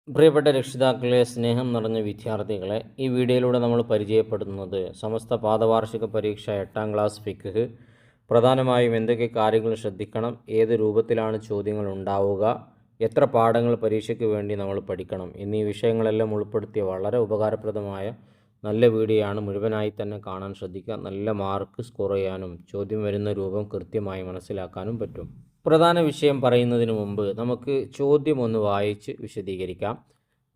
പ്രിയപ്പെട്ട രക്ഷിതാക്കളെ, സ്നേഹം നിറഞ്ഞ വിദ്യാർത്ഥികളെ, ഈ വീഡിയോയിലൂടെ നമ്മൾ പരിചയപ്പെടുന്നത് സമസ്ത പാദവാർഷിക പരീക്ഷ 8ാം ക്ലാസ് ഫിഖ്. പ്രധാനമായും എന്തൊക്കെ കാര്യങ്ങൾ ശ്രദ്ധിക്കണം, ഏത് രൂപത്തിലാണ് ചോദ്യങ്ങൾ ഉണ്ടാവുക, എത്ര പാഠങ്ങൾ പരീക്ഷയ്ക്ക് വേണ്ടി നമ്മൾ പഠിക്കണം എന്നീ വിഷയങ്ങളെല്ലാം ഉൾപ്പെടുത്തിയ വളരെ ഉപകാരപ്രദമായ നല്ല വീഡിയോ ആണ്. മുഴുവനായി തന്നെ കാണാൻ ശ്രദ്ധിക്കുക. നല്ല മാർക്ക് സ്കോർ ചെയ്യാനും ചോദ്യം വരുന്ന രൂപം കൃത്യമായി മനസ്സിലാക്കാനും പറ്റും. പ്രധാന വിഷയം പറയുന്നതിന് മുമ്പ് നമുക്ക് ചോദ്യം ഒന്ന് വായിച്ച് വിശദീകരിക്കാം.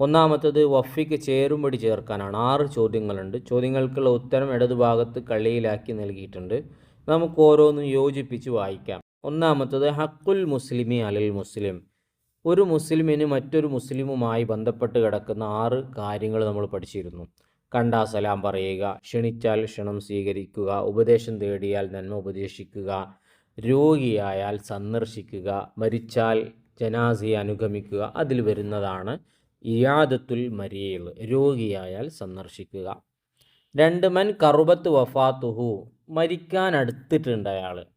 ഒന്നാമത്തത് വഫിക്ക് ചേരുംപടി ചേർക്കാനാണ്. 6 ചോദ്യങ്ങളുണ്ട്. ചോദ്യങ്ങൾക്കുള്ള ഉത്തരം ഇടതുഭാഗത്ത് കള്ളിയിലാക്കി നൽകിയിട്ടുണ്ട്. നമുക്ക് ഓരോന്നും യോജിപ്പിച്ച് വായിക്കാം. ഒന്നാമത്തത് ഹക്കുൽ മുസ്ലിമി അലൽ മുസ്ലിം. ഒരു മുസ്ലിമിന് മറ്റൊരു മുസ്ലിമുമായി ബന്ധപ്പെട്ട് കിടക്കുന്ന 6 കാര്യങ്ങൾ നമ്മൾ പഠിച്ചിരുന്നു. കണ്ടാൽ സലാം പറയുക, ക്ഷണിച്ചാൽ ക്ഷണം സ്വീകരിക്കുക, ഉപദേശം തേടിയാൽ നന്മ ഉപദേശിക്കുക, രോഗിയായാൽ സന്ദർശിക്കുക, മരിച്ചാൽ ജനാസയെ അനുഗമിക്കുക. അതിൽ വരുന്നതാണ് ഇയാദത്തുൽ മരീൽ, രോഗിയായാൽ സന്ദർശിക്കുക. 2 മൻ കറുബത്ത് വഫാത്തുഹു, മരിക്കാൻ അടുത്തിട്ടുണ്ട്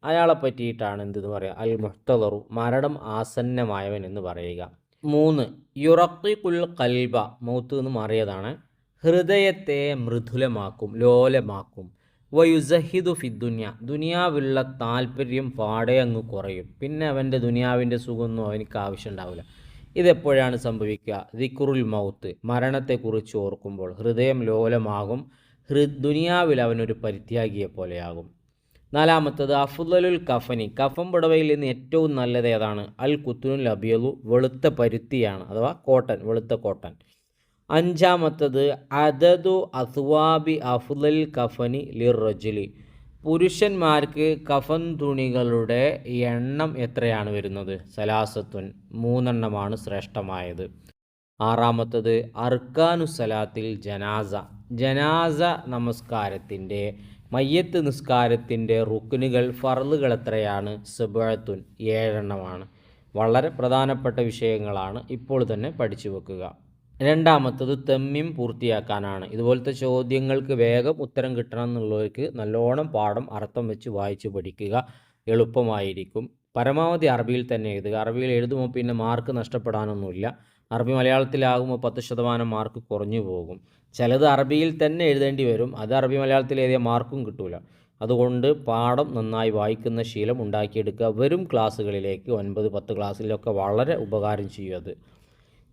അയാളെ പറ്റിയിട്ടാണ് എന്തെന്ന് പറയുക, അൽ മുഹ്തദറു, മരണം ആസന്നമായവൻ എന്ന് പറയുക. 3 യുറഖിഖുൽ ഖൽബ, മൗത്ത് എന്ന് മാറിയതാണ്, ഹൃദയത്തെ മൃദുലമാക്കും, ലോലമാക്കും. വയുസഹിദു ഫിദ്ദുന്യ, ദുനിയാവിലുള്ള താല്പര്യം പാടെ അങ്ങ് കുറയും. പിന്നെ അവൻ്റെ ദുനിയാവിൻ്റെ സുഖമൊന്നും അവനിക്ക് ആവശ്യമുണ്ടാവില്ല. ഇതെപ്പോഴാണ് സംഭവിക്കുക? ദിക്റുൽ മൗത്ത്, മരണത്തെക്കുറിച്ച് ഓർക്കുമ്പോൾ ഹൃദയം ലോലമാകും, ദുനിയാവിൽ അവനൊരു പരിത്യാഗിയെ പോലെയാകും. 4 അഫ്ളലുൽ കഫനി, കഫൻ പുടവയിൽ നിന്ന് ഏറ്റവും നല്ലത് ഏതാണ്? അൽ കുത്തുനുൽ അബിയലു, വെളുത്ത പരുത്തിയാണ്, അഥവാ കോട്ടൺ, വെളുത്ത കോട്ടൺ. 5 അദദു അസ്വാബി അഫ്ളൽ കഫനി ലിർ റജുലി, പുരുഷന്മാർക്ക് കഫൻ തുണികളുടെ എണ്ണം എത്രയാണ് വരുന്നത്? സലാസത്തുൻ, 3 ശ്രേഷ്ഠമായത്. 6 അർക്കാനു സലാത്തിൽ ജനാസ, ജനാസ നമസ്കാരത്തിൻ്റെ, മയ്യത്ത് നിസ്കാരത്തിൻ്റെ റുക്നുകൾ, ഫർളുകൾ എത്രയാണ്? സബഅത്തുൻ, 7 വളരെ പ്രധാനപ്പെട്ട വിഷയങ്ങളാണ്, ഇപ്പോൾ തന്നെ പഠിച്ചു വെക്കുക. 2 തെമ്മിം പൂർത്തിയാക്കാനാണ്. ഇതുപോലത്തെ ചോദ്യങ്ങൾക്ക് വേഗം ഉത്തരം കിട്ടണം എന്നുള്ളവർക്ക് നല്ലോണം പാഠം അർത്ഥം വെച്ച് വായിച്ച് പഠിക്കുക, എളുപ്പമായിരിക്കും. പരമാവധി അറബിയിൽ തന്നെ എഴുതുക. അറബിയിൽ എഴുതുമ്പോൾ പിന്നെ മാർക്ക് നഷ്ടപ്പെടാനൊന്നുമില്ല. അറബി മലയാളത്തിലാകുമ്പോൾ 10% മാർക്ക് കുറഞ്ഞു പോകും. ചിലത് അറബിയിൽ തന്നെ എഴുതേണ്ടി വരും, അത് അറബി മലയാളത്തിൽ എഴുതിയ മാർക്കും കിട്ടൂല. അതുകൊണ്ട് പാഠം നന്നായി വായിക്കുന്ന ശീലം ഉണ്ടാക്കിയെടുക്കുക. വരും ക്ലാസ്സുകളിലേക്ക് 9, 10 ക്ലാസ്സിലൊക്കെ വളരെ ഉപകാരം ചെയ്യും അത്.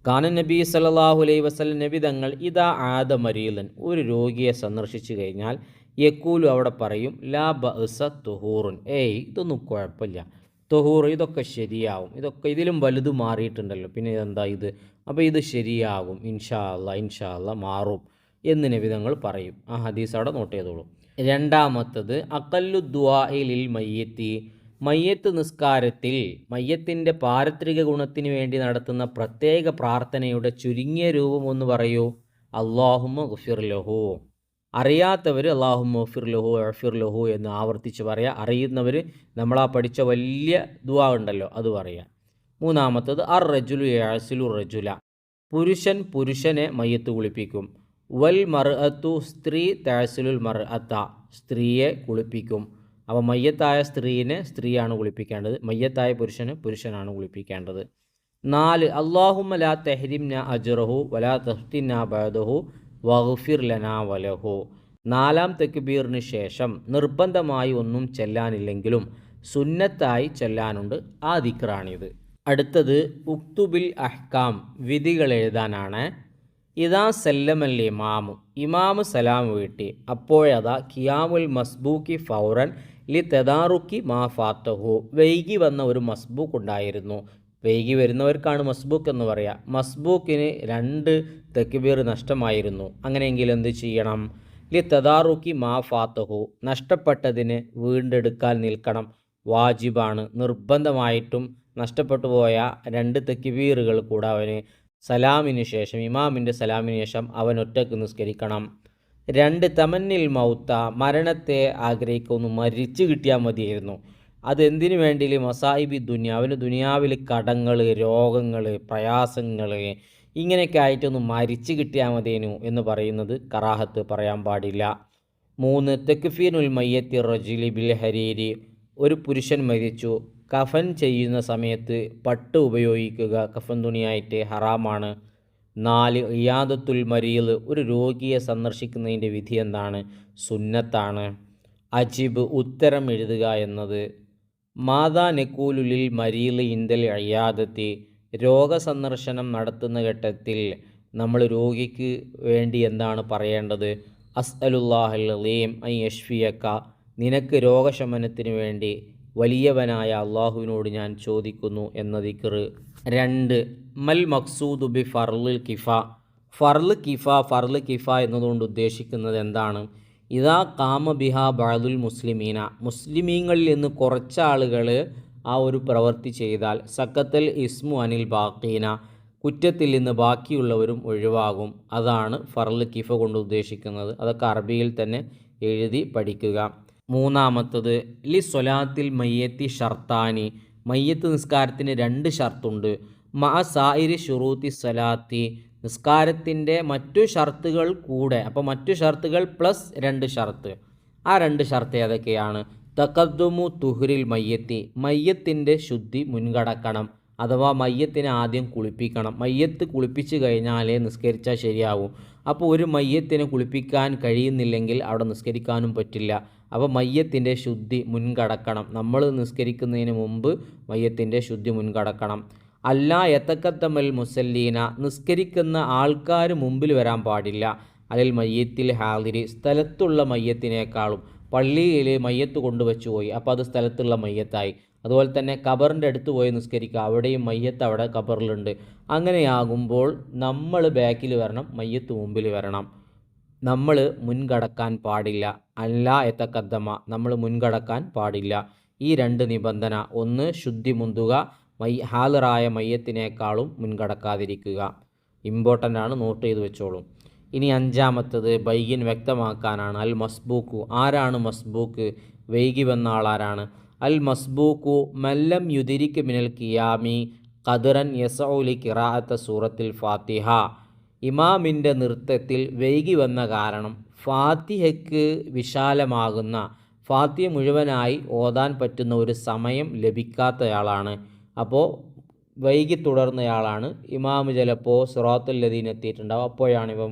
കാനൻ നബി സല്ലല്ലാഹു അലൈഹി വസല്ലം, നബി തങ്ങൾ ഇദാ ആദ മരീലൻ, ഒരു രോഗിയെ സന്ദർശിച്ചു കഴിഞ്ഞാൽ യക്കൂലു, അവിടെ പറയും, ലാ ബഅസ തുഹൂറുൻ, ഇതൊന്നും കുഴപ്പമില്ല, തുഹൂർ, ഇതൊക്കെ ശരിയാവും, ഇതൊക്കെ ഇതിലും വലുത് മാറിയിട്ടുണ്ടല്ലോ, പിന്നെ ഇതെന്താ ഇത്, അപ്പോൾ ഇത് ശരിയാകും, ഇൻഷാ അല്ലാ മാറും എന്ന് നബി തങ്ങൾ പറയും. ആ ഹദീസ് അവിടെ നോട്ട് ചെയ്തോളൂ. 2 അഖല്ലു ദുആഇ ലിൽ മയ്യത്തി, മയ്യത്ത് നിസ്കാരത്തിൽ മയ്യത്തിൻ്റെ പാരത്രിക ഗുണത്തിന് വേണ്ടി നടത്തുന്ന പ്രത്യേക പ്രാർത്ഥനയുടെ ചുരുങ്ങിയ രൂപം ഒന്ന് പറയൂ. അല്ലാഹുമ്മ ഗുഫിർ ലഹു, അറിയാത്തവർ അല്ലാഹുമ്മ ഗുഫിർ ലഹു, ഗുഫിർ ലഹു എന്ന് ആവർത്തിച്ച് പറയുക. അറിയുന്നവർ നമ്മളാ പഠിച്ച വലിയ ദുആ ഉണ്ടല്ലോ അത് പറയുക. 3 അർ റജുലു യഅസിലു റജുല, പുരുഷൻ പുരുഷനെ മയ്യത്ത് കുളിപ്പിക്കും. വൽ മർഅത്തു, സ്ത്രീ തഅസിലുൽ മർഅത്ത, സ്ത്രീയെ കുളിപ്പിക്കും. അപ്പോൾ മയ്യത്തായ സ്ത്രീനെ സ്ത്രീയാണ് കുളിപ്പിക്കേണ്ടത്, മയ്യത്തായ പുരുഷന് പുരുഷനാണ് കുളിപ്പിക്കേണ്ടത്. 4 അല്ലാഹുമ്മ ലാ തഹ്രിംന അജ്റഹു വലാ തഫ്തിന്ന ബഅദഹു വഗ്ഫിർ ലനാ വലഹു. 4ാം തക്ബീറിന് ശേഷം നിർബന്ധമായി ഒന്നും ചെല്ലാനില്ലെങ്കിലും സുന്നത്തായി ചെല്ലാനുണ്ട്, ആ ദിക്റാണിത്. അടുത്തത് ഉക്തുബിൽ അഹ്കാം, വിധികൾ എഴുതാനാണ്. ഇതാ സല്ലമൽ ഇമാമു, ഇമാമ് സലാം വീട്ടി, അപ്പോഴതാ ഖിയാമുൽ മസ്ബൂക്കി ഫൗറൻ ലി തെദാറുക്കി മാ ഫാത്തഹു, വൈകി വന്ന ഒരു മസ്ബൂക്ക് ഉണ്ടായിരുന്നു. വൈകി വരുന്നവർക്കാണ് മസ്ബൂക്ക് എന്ന് പറയുക. മസ്ബൂക്കിന് 2 തക്ബീർ നഷ്ടമായിരുന്നു. അങ്ങനെയെങ്കിൽ എന്ത് ചെയ്യണം? ലി തെദാറുക്കി മാ ഫാത്തഹു, നഷ്ടപ്പെട്ടതിന് വീണ്ടെടുക്കാൻ നിൽക്കണം, വാജിബാണ്, നിർബന്ധമായിട്ടും നഷ്ടപ്പെട്ടു പോയ 2 തക്ബീറുകൾ കൂടെ അവന് സലാമിന് ശേഷം, ഇമാമിൻ്റെ സലാമിന് ശേഷം അവൻ ഒറ്റക്ക് നിസ്കരിക്കണം. 2 തമന്നിൽ മൗത്ത, മരണത്തെ ആഗ്രഹിക്കുന്നു, മരിച്ചു കിട്ടിയാൽ മതിയായിരുന്നു. അതെന്തിനു വേണ്ടി? മസായിബി ദുനിയ, അവന് ദുനിയാവിൽ കടങ്ങൾ, രോഗങ്ങൾ, പ്രയാസങ്ങൾ, ഇങ്ങനെയൊക്കെ ആയിട്ടൊന്ന് മരിച്ചു കിട്ടിയാൽ മതിയേനു എന്ന് പറയുന്നത് കറാഹത്ത്, പറയാൻ പാടില്ല. 3 തെക്ഫീനുൽ മയ്യത്തി റജുലി ബിൽ ഹരീരി, ഒരു പുരുഷൻ മരിച്ചു, കഫൻ ചെയ്യുന്ന സമയത്ത് പട്ട് ഉപയോഗിക്കുക കഫൻ തുണിയായിട്ട് ഹറാമാണ്. 4 ഇയാദത്തുൽ മരീദ്, ഒരു രോഗിയെ സന്ദർശിക്കുന്നതിൻ്റെ വിധി എന്താണ്? സുന്നത്താണ്. അജിബ്, ഉത്തരം എഴുതുക എന്നത്. മാതാ നക്കൂലുലിൽ മരീദ് ഇൻദൽ ഇയാദത്തി, രോഗസന്ദർശനം നടത്തുന്ന ഘട്ടത്തിൽ നമ്മൾ രോഗിക്ക് വേണ്ടി എന്താണ് പറയേണ്ടത്? അസ്അലുല്ലാഹൽ അലീം ഐ യഷ്ഫിയക, നിനക്ക് രോഗശമനത്തിന് വേണ്ടി വലിയവനായ അള്ളാഹുവിനോട് ഞാൻ ചോദിക്കുന്നു എന്ന ദിക്ർ. 2 മൽ മഖ്സൂദു ബി ഫർളുൽ കിഫ, ഫർള് കിഫ എന്നതുകൊണ്ട് ഉദ്ദേശിക്കുന്നത് എന്താണ്? ഇദാ ഖാമ ബിഹ ബഅദുൽ മുസ്ലിമീന, മുസ്ലിമീങ്ങളിൽ നിന്ന് കുറച്ചാളുകൾ ആ ഒരു പ്രവൃത്തി ചെയ്താൽ സക്കത്തൽ ഇസ്മു അനിൽ ബാഖീന, കുറ്റത്തിൽ നിന്ന് ബാക്കിയുള്ളവരും ഒഴിവാകും. അതാണ് ഫർള് കിഫ കൊണ്ട് ഉദ്ദേശിക്കുന്നത്. അതൊക്കെ അറബിയിൽ തന്നെ എഴുതി പഠിക്കുക. 3 ലി സ്വലാത്തിൽ മയ്യത്തി ഷർത്താനി, മയ്യത്ത് നിസ്കാരത്തിന് 2 ഷർത്തുണ്ട്. മഅ സായിരി ഷുറൂത്തി സ്വലാത്തി, നിസ്കാരത്തിൻ്റെ മറ്റു ഷർത്തുകൾ കൂടെ, അപ്പോൾ മറ്റു ഷർത്തുകൾ പ്ലസ് 2 ഷർത്ത്. ആ 2 ഷർത്ത് ഏതൊക്കെയാണ്? തഖദ്ദുമു തുഹ്രിൽ മയ്യത്തി, മയ്യത്തിൻ്റെ ശുദ്ധി മുൻകടക്കണം, അഥവാ മയ്യത്തിനെ ആദ്യം കുളിപ്പിക്കണം. മയ്യത്ത് കുളിപ്പിച്ച് കഴിഞ്ഞാലേ നിസ്കരിച്ചാൽ ശരിയാവും. അപ്പോൾ ഒരു മയ്യത്തിനെ കുളിപ്പിക്കാൻ കഴിയുന്നില്ലെങ്കിൽ അവിടെ നിസ്കരിക്കാനും പറ്റില്ല. അപ്പോൾ മയ്യത്തിൻ്റെ ശുദ്ധി മുൻകടക്കണം. നമ്മൾ നിസ്കരിക്കുന്നതിന് മുമ്പ് മയ്യത്തിൻ്റെ ശുദ്ധി മുൻകടക്കണം. അല്ലാ യതഖദ്ദമൽ മുസല്ലീന, നിസ്കരിക്കുന്ന ആൾക്കാർ മുമ്പിൽ വരാൻ പാടില്ല. അലൽ മയ്യത്തിൽ ഹാദിരി, സ്ഥലത്തുള്ള മയ്യത്തിനേക്കാളും. പള്ളിയിൽ മയ്യത്ത് കൊണ്ടുവച്ചു പോയി, അപ്പോൾ അത് സ്ഥലത്തുള്ള മയ്യത്തായി. അതുപോലെ തന്നെ ഖബറിൻ്റെ അടുത്ത് പോയി നിസ്കരിക്കുക, അവിടെയും മയ്യത്ത് അവിടെ ഖബറിലുണ്ട്. അങ്ങനെയാകുമ്പോൾ നമ്മൾ ബാക്കിൽ വരണം, മയ്യത്ത് മുമ്പിൽ വരണം. നമ്മൾ മുൻകടക്കാൻ പാടില്ല. അല്ലാ യതഖദ്ദമ, നമ്മൾ മുൻകടക്കാൻ പാടില്ല. ഈ 2 നിബന്ധന, ഒന്ന് ശുദ്ധി മുന്തുക, ഹാലിറായ മയ്യത്തിനേക്കാളും മുൻകടക്കാതിരിക്കുക. ഇമ്പോർട്ടൻ്റ് ആണ്, നോട്ട് ചെയ്ത് വെച്ചോളൂ. ഇനി 5 ബൈഗിൻ വ്യക്തമാക്കാനാണ്. അൽ മസ്ബൂക്കു, ആരാണ് മസ്ബൂക്ക്? വൈകി വന്ന ആളാരാണ്? അൽ മസ്ബൂക്കു മല്ലം യുദിരിക്ക് മിനൽ കിയാമി ഖദറൻ യസഉലി ഖിറാഅത്ത സൂറത്തിൽ ഫാത്തിഹ, ഇമാമിൻ്റെ നൃത്തത്തിൽ വൈകി വന്ന കാരണം ഫാത്തിഹയ്ക്ക് വിശാലമാകുന്ന, ഫാത്തിഹ മുഴുവനായി ഓതാൻ പറ്റുന്ന ഒരു സമയം ലഭിക്കാത്തയാളാണ്. അപ്പോൾ വൈകി തുടർന്നയാളാണ്. ഇമാമ് ചിലപ്പോൾ സിറാത്തുൽ ലദീൻ എത്തിയിട്ടുണ്ടാവും, അപ്പോഴാണ് ഇവ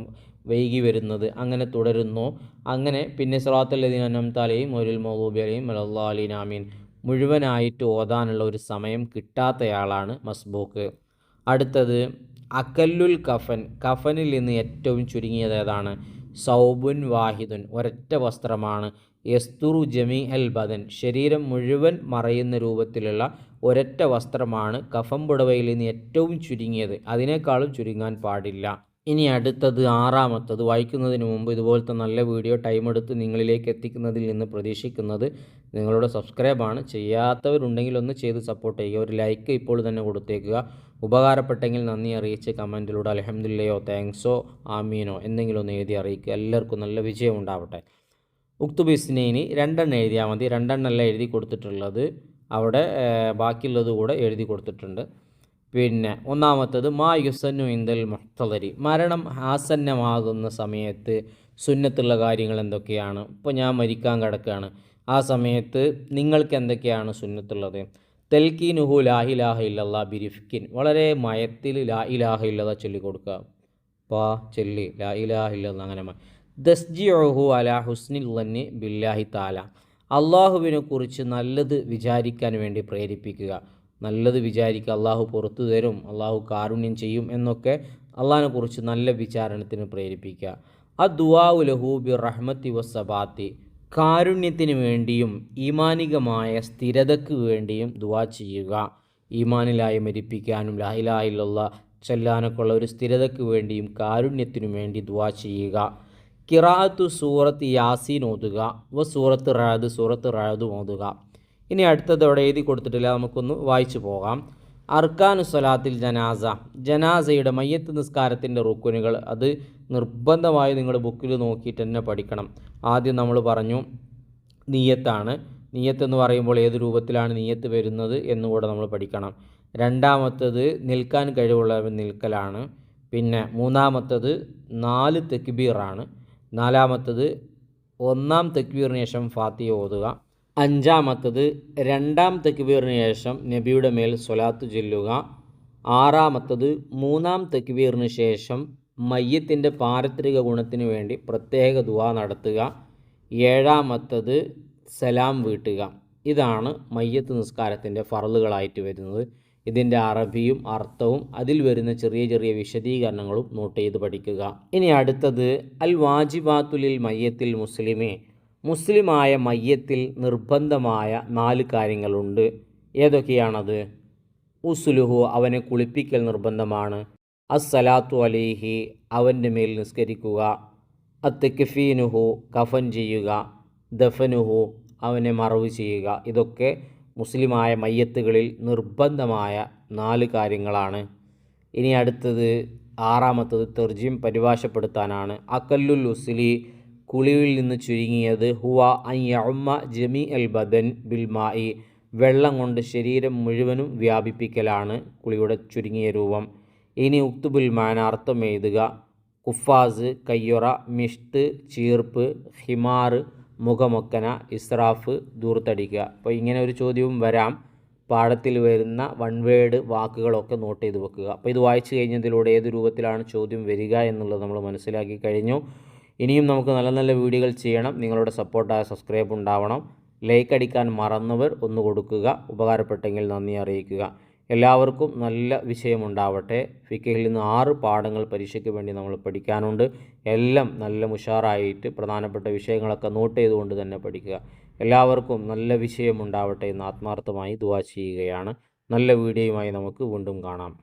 വൈകി വരുന്നത്. അങ്ങനെ തുടരുന്നു. അങ്ങനെ പിന്നെ സിറാത്തുൽ ലദീൻ അൻഅംത അലൈഹിം ഗൈറിൽ മഗ്ദൂബി അലൈഹിം വലദ്ദാലിൻ ആമീൻ മുഴുവനായിട്ട് ഓതാനുള്ള ഒരു സമയം കിട്ടാത്തയാളാണ് മസ്ബൂക്ക്. അടുത്തത് അക്കല്ലുൽ കഫൻ, കഫനിൽ നിന്ന് ഏറ്റവും ചുരുങ്ങിയത് ഏതാണ്? സൗബുൻ വാഹിദുൻ, ഒരൊറ്റ വസ്ത്രമാണ്. യസ്തുറു ജമീ അൽ ബദൻ, ശരീരം മുഴുവൻ മറയുന്ന രൂപത്തിലുള്ള ഒരൊറ്റ വസ്ത്രമാണ് കഫൻ പുടവയിൽ നിന്ന് ഏറ്റവും ചുരുങ്ങിയത്. അതിനേക്കാളും ചുരുങ്ങാൻ പാടില്ല. ഇനി അടുത്തത് 6 വായിക്കുന്നതിന് മുമ്പ് ഇതുപോലത്തെ നല്ല വീഡിയോ ടൈം എടുത്ത് നിങ്ങളിലേക്ക് എത്തിക്കുന്നതിൽ നിന്ന് പ്രതീക്ഷിക്കുന്നത് നിങ്ങളുടെ സബ്സ്ക്രൈബാണ്. ചെയ്യാത്തവരുണ്ടെങ്കിൽ ഒന്ന് ചെയ്ത് സപ്പോർട്ട് ചെയ്യുക. ഒരു ലൈക്ക് ഇപ്പോൾ തന്നെ കൊടുത്തേക്കുക. ഉപകാരപ്പെട്ടെങ്കിൽ നന്ദി അറിയിച്ച് കമൻറ്റിലൂടെ അൽഹംദുലില്ലയോ താങ്ക്സോ ആമീനോ എന്തെങ്കിലും ഒന്ന് എഴുതി അറിയിക്കുക. എല്ലാവർക്കും നല്ല വിജയം ഉണ്ടാവട്ടെ. ഉക്തുബ് ഇസ്നൈനി 2 എഴുതിയാൽ മതി. 2 എഴുതി കൊടുത്തിട്ടുള്ളത്, അവിടെ ബാക്കിയുള്ളത് കൂടെ എഴുതി കൊടുത്തിട്ടുണ്ട്. പിന്നെ 1 മാ യുസന്നു ഇന്ദൽ മുഹ്തദരി, മരണം ആസന്നമാകുന്ന സമയത്ത് സുന്നത്തുള്ള കാര്യങ്ങൾ എന്തൊക്കെയാണ്? ഇപ്പോൾ ഞാൻ മരിക്കാൻ കിടക്കുകയാണ്, ആ സമയത്ത് നിങ്ങൾക്ക് എന്തൊക്കെയാണ് സുന്നത്തുള്ളത്? തൽക്കീനുഹു ലാ ഇലാഹ ഇല്ലല്ലാ ബിരിഫ്കിൻ, വളരെ മയത്തിൽ ലാ ഇലാഹ ഇല്ലല്ലാ ചൊല്ലിക്കൊടുക്കുക. ചൊല്ലി ലാ ഇലാഹ ഇല്ലല്ലാ. അങ്ങനെ ദസ്ജിഉഹു അലാ ഹുസ്നിൽ ളന്നി ബില്ലാഹി തആല, അള്ളാഹുവിനെ കുറിച്ച് നല്ലത് വിചാരിക്കാൻ വേണ്ടി പ്രേരിപ്പിക്കുക. നല്ലത് വിചാരിക്കുക, അള്ളാഹു പുറത്തു തരും, അള്ളാഹു കാരുണ്യം ചെയ്യും എന്നൊക്കെ അള്ളാഹിനെ കുറിച്ച് നല്ല വിചാരണത്തിന് പ്രേരിപ്പിക്കുക. അദ്ദുആഉ ലഹു ബിറഹ്മത്തി വസ്സബാത്തി, കാരുണ്യത്തിന് വേണ്ടിയും ഈമാനികമായ സ്ഥിരതയ്ക്ക് വേണ്ടിയും ദുആ ചെയ്യുക. ഈമാനിലായി മരിപ്പിക്കാനും ലാ ഇലാഹ ഇല്ലല്ലാഹ് ചൊല്ലാനൊക്കെ ഉള്ള ഒരു സ്ഥിരതയ്ക്ക് വേണ്ടിയും കാരുണ്യത്തിനു വേണ്ടി ദുആ ചെയ്യുക. ഖിറാഅത്തു സൂറത്ത് യാസീൻ ഓതുക. സൂറത്ത് റഅദ് ഓതുക. ഇനി അടുത്തത് അവിടെ എഴുതി കൊടുത്തിട്ടില്ല, നമുക്കൊന്ന് വായിച്ചു പോകാം. അർക്കാനു സ്വലാത്തിൽ ജനാസ, ജനാസയുടെ മയ്യത്ത് നിസ്കാരത്തിൻ്റെ റുക്കുനുകൾ, അത് നിർബന്ധമായി നിങ്ങൾ ബുക്കിൽ നോക്കിയിട്ട് തന്നെ പഠിക്കണം. ആദ്യം നമ്മൾ പറഞ്ഞു നിയ്യത്താണ്. നിയ്യത്ത് എന്ന് പറയുമ്പോൾ ഏത് രൂപത്തിലാണ് നിയ്യത്ത് വരുന്നത് എന്നുകൂടെ നമ്മൾ പഠിക്കണം. 2 നിൽക്കാൻ കഴിവുള്ളവൻ നിൽക്കലാണ്. പിന്നെ 3 4 തക്ബീറാണ്. 4 1-ാം തക്ബീറിന് ശേഷം ഫാത്തിഹ ഓതുക. 5 2-ാം തക്ബീറിന് ശേഷം നബിയുടെ മേൽ സ്വലാത്ത് ചൊല്ലുക. ആറാമത്തത് മൂന്നാം തക്ബീറിന് ശേഷം മയ്യത്തിൻ്റെ പാരത്രിക ഗുണത്തിന് വേണ്ടി പ്രത്യേക ദുആ നടത്തുക. ഏഴാമത്തത് സലാം വീട്ടുക. ഇതാണ് മയ്യത്ത് നിസ്കാരത്തിൻ്റെ ഫർളുകളായിട്ട് വരുന്നത്. ഇതിൻ്റെ അറബിയും അർത്ഥവും അതിൽ വരുന്ന ചെറിയ ചെറിയ വിശദീകരണങ്ങളും നോട്ട് ചെയ്ത് പഠിക്കുക. ഇനി അടുത്തത് അൽ വാജിബാത്തുലിൽ മയ്യത്തിൽ മുസ്ലിമേ, മുസ്ലിമായ മയ്യത്തിൽ നിർബന്ധമായ 4 കാര്യങ്ങളുണ്ട്. ഏതൊക്കെയാണത്? ഉസ്ലുഹു, അവനെ കുളിപ്പിക്കൽ നിർബന്ധമാണ്. അസ്സലാത്തു അലൈഹി, അവൻ്റെ മേൽ നിസ്കരിക്കുക. അത്തക്ഫീനുഹു, കഫൻ ചെയ്യുക. ദഫനുഹു, അവനെ മറവ് ചെയ്യുക. ഇതൊക്കെ മുസ്ലിമായ മയ്യത്തുകളിൽ നിർബന്ധമായ 4 കാര്യങ്ങളാണ്. ഇനി അടുത്തത് ആറാമത്തത് തെർജിം പരിഭാഷപ്പെടുത്താനാണ്. അക്കല്ലുൽ ഉസ്ലി, കുളിയിൽ നിന്ന് ചുരുങ്ങിയത്. ഹുവ അൻ യഉമ്മ ജമീ അൽ ബദൻ ബിൽ മായി, വെള്ളം കൊണ്ട് ശരീരം മുഴുവനും വ്യാപിപ്പിക്കലാണ് കുളിയുടെ ചുരുങ്ങിയ രൂപം. ഇനി ഉക്തുബുൽ മാന, അർത്ഥം എഴുതുക. കുഫാസ്, കയ്യൊറ. മിഷ്ത്, ചീർപ്പ്. ഹിമാർ, മുഖമൊക്കന. ഇസ്രാഫ്, ദൂർത്തടിക്കുക. അപ്പോൾ ഇങ്ങനെ ഒരു ചോദ്യവും വരാം. പാഠത്തിൽ വരുന്ന വൺ വേഡ് വാക്കുകളൊക്കെ നോട്ട് ചെയ്ത് വെക്കുക. അപ്പോൾ ഇത് വായിച്ചു കഴിഞ്ഞതിലൂടെ ഏത് രൂപത്തിലാണ് ചോദ്യം വരിക എന്നുള്ളത് നമ്മൾ മനസ്സിലാക്കി കഴിഞ്ഞു. ഇനിയും നമുക്ക് നല്ല നല്ല വീഡിയോകൾ ചെയ്യണം. നിങ്ങളുടെ സപ്പോർട്ടായ സബ്സ്ക്രൈബ് ഉണ്ടാവണം. ലൈക്ക് അടിക്കാൻ മറന്നവർ ഒന്ന് കൊടുക്കുക. ഉപകാരപ്പെട്ടെങ്കിൽ നന്ദി അറിയിക്കുക. എല്ലാവർക്കും നല്ല വിഷയമുണ്ടാവട്ടെ. ഫിഖഹിൽ നിന്ന് 6 പാഠങ്ങൾ പരീക്ഷയ്ക്ക് വേണ്ടി നമ്മൾ പഠിക്കാനുണ്ട്. എല്ലാം നല്ല ഉഷാറായിട്ട് പ്രധാനപ്പെട്ട വിഷയങ്ങളൊക്കെ നോട്ട് ചെയ്തുകൊണ്ട് തന്നെ പഠിക്കുക. എല്ലാവർക്കും നല്ല വിഷയമുണ്ടാവട്ടെ എന്ന് ആത്മാർത്ഥമായി ദുആ ചെയ്യുകയാണ്. നല്ല വീഡിയോയുമായി നമുക്ക് വീണ്ടും കാണാം.